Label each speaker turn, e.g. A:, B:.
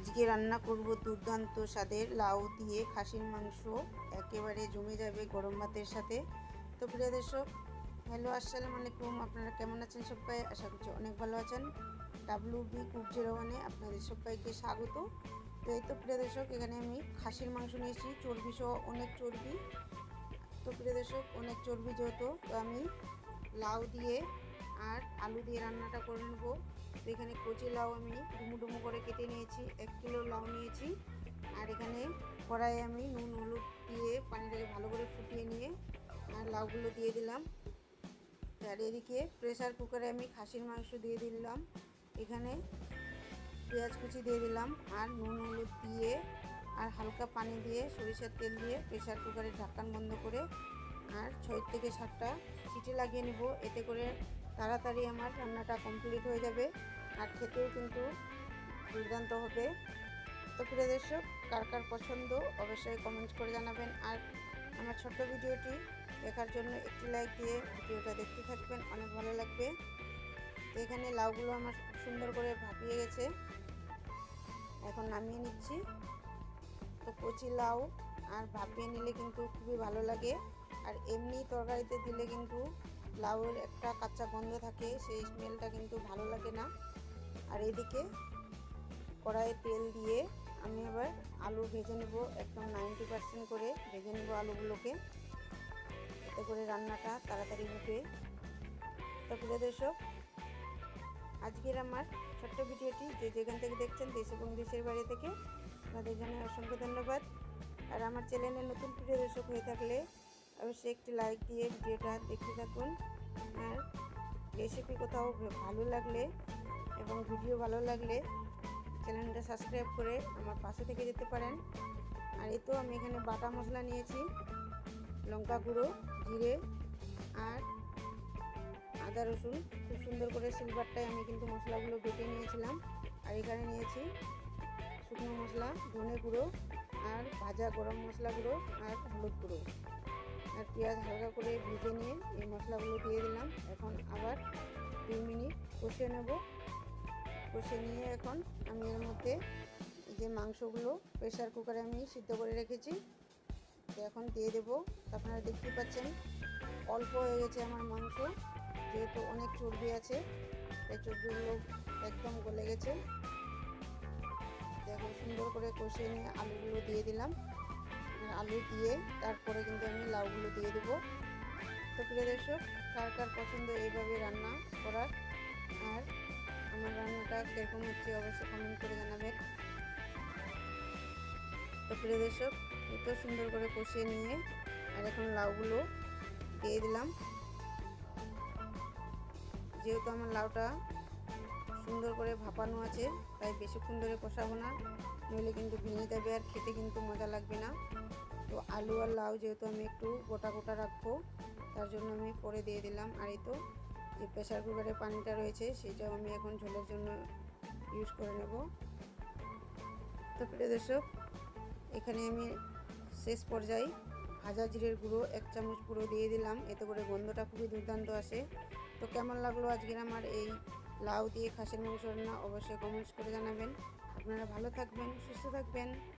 A: আজকে রান্না করব দুর্দান্ত স্বাদের লাউ দিয়ে খাসির মাংস। একেবারে জমে যাবে গরম ভাতের সাথে। তো প্রিয় দর্শক, হ্যালো, আসসালামু আলাইকুম। আপনারা কেমন আছেন সবাই? আশা করছি অনেক ভালো আছেন। WB কুক 01-এ আপনাদের সবাইকে স্বাগত। তো এই তো প্রিয় দর্শক, এখানে আমি খাসির মাংস নিয়েছি, চর্বি সহ অনেক চর্বি। তো প্রিয় দর্শক, অনেক চর্বি যেহেতু, তো আমি লাউ দিয়ে আর আলু দিয়ে রান্নাটা করে নেব। তো এখানে কচি লাউ আমি ডুমু ডুমু করে কেটে নিয়েছি, 1 কিলো লাউ নিয়েছি। আর এখানে কড়াইয়ে আমি নুন হলুদ দিয়ে পানিটাকে ভালো করে ফুটিয়ে নিয়ে আর লাউগুলো দিয়ে দিলাম। আর এদিকে প্রেসার কুকারে আমি খাসির মাংস দিয়ে দিলাম। এখানে পেঁয়াজ কুচি দিয়ে দিলাম আর নুন হলুদ দিয়ে আর হালকা পানি দিয়ে সরিষার তেল দিয়ে প্রেসার কুকারের ঢাকন বন্ধ করে আর 6 থেকে 7টা সিটি লাগিয়ে নেব। এতে করে তাড়াতাড়ি আমার রান্নাটা কমপ্লিট হয়ে যাবে আর খেতেও কিন্তু দুর্দান্ত হবে। তো প্রিয় দর্শক, কার কার পছন্দ অবশ্যই কমেন্ট করে জানাবেন। আর আমার ছোট্ট ভিডিওটি দেখার জন্য একটি লাইক দিয়ে ভিডিওটা দেখতে থাকবেন, অনেক ভালো লাগবে। তো এখানে লাউগুলো আমার খুব সুন্দর করে ভাপিয়ে গেছে, এখন নামিয়ে নিচ্ছি। তো কচি লাউ আর ভাপিয়ে নিলে কিন্তু খুবই ভালো লাগে। আর এমনি তরকারিতে দিলে কিন্তু লাউয়ের একটা কাঁচা গন্ধ থাকে, সেই স্মেলটা কিন্তু ভালো লাগে না। আর এদিকে কড়াইয়ে তেল দিয়ে আমি আবার আলু ভেজে নেব, একদম 90% করে ভেজে নেব আলুগুলোকে, এতে করে রান্নাটা তাড়াতাড়ি হবে। তো প্রিয় দর্শক, আজকের আমার ছোট্ট ভিডিওটি যে যেখান থেকে দেখছেন, দেশ এবং দেশের বাইরে থেকে, তাদের জন্য অসংখ্য ধন্যবাদ। আর আমার চ্যানেলে নতুন প্রিয় দর্শক হয়ে থাকলে অবশ্যই একটি লাইক দিয়ে ভিডিওটা দেখতে থাকুন। আর রেসিপি কোথাও ভালো লাগলে এবং ভিডিও ভালো লাগলে চ্যানেলটা সাবস্ক্রাইব করে আমার পাশে থেকে যেতে পারেন। আর এই তো আমি এখানে বাটা মশলা নিয়েছি, লঙ্কা গুঁড়ো, জিরে আর আদা রসুন, খুব সুন্দর করে সিলভারটায় আমি কিন্তু মশলাগুলো বেটে নিয়েছিলাম। আর এখানে নিয়েছি শুকনো মশলা, ধনে গুঁড়ো আর ভাজা গরম মশলা গুঁড়ো আর হলুদ গুঁড়ো। আর পেঁয়াজ হালকা করে ভেজে নিয়ে এই মশলাগুলো দিয়ে দিলাম। এখন আবার 2 মিনিট কষিয়ে নেব। কষে নিয়ে এখন আমি এর মধ্যে যে মাংসগুলো প্রেসার কুকারে আমি সিদ্ধ করে রেখেছি তো এখন দিয়ে দেবো। আপনারা দেখতে পাচ্ছেন অল্প হয়ে গেছে আমার মাংস, যেহেতু অনেক চর্বি আছে তাই চর্বিগুলো একদম গলে গেছে। এখন সুন্দর করে কষিয়ে নিয়ে আলুগুলো দিয়ে দিলাম। আর আলু দিয়ে তারপরে কিন্তু আমি লাউগুলো দিয়ে দেবো। তো প্রিয় দর্শক, কার কার পছন্দ এইভাবে রান্না করার, আর আমার রান্নাটা কীরকম হচ্ছে অবশ্যই কমেন্ট করে জানাবেন। তো প্রিয় দর্শক, এত সুন্দর করে কষিয়ে নিয়ে আর এখন লাউগুলো দিয়ে দিলাম। যেহেতু আমার লাউটা সুন্দর করে ভাপানো আছে তাই বেশিক্ষণ ধরে কষাবো না, নইলে কিন্তু ভেঙে যাবে আর খেতে কিন্তু মজা লাগবে না। তো আলু আর লাউ যেহেতু আমি একটু গোটা গোটা রাখবো, তার জন্য আমি পরে দিয়ে দিলাম। আর এই তো যে প্রেসার কুকারে পানিটা রয়েছে সেটাও আমি এখন ঝোলের জন্য ইউজ করে নেব। তো প্রিয় দর্শক, এখানে আমি শেষ পর্যায়ে ভাজা জিরের গুঁড়ো 1 চামচ পুরো দিয়ে দিলাম, এতে করে গন্ধটা খুবই দুর্দান্ত আসে। তো কেমন লাগলো আজকের আমার এই লাউ দিয়ে খাসির মাংস রান্না অবশ্যই কমেন্টস করে জানাবেন। আপনারা ভালো থাকবেন, সুস্থ থাকবেন।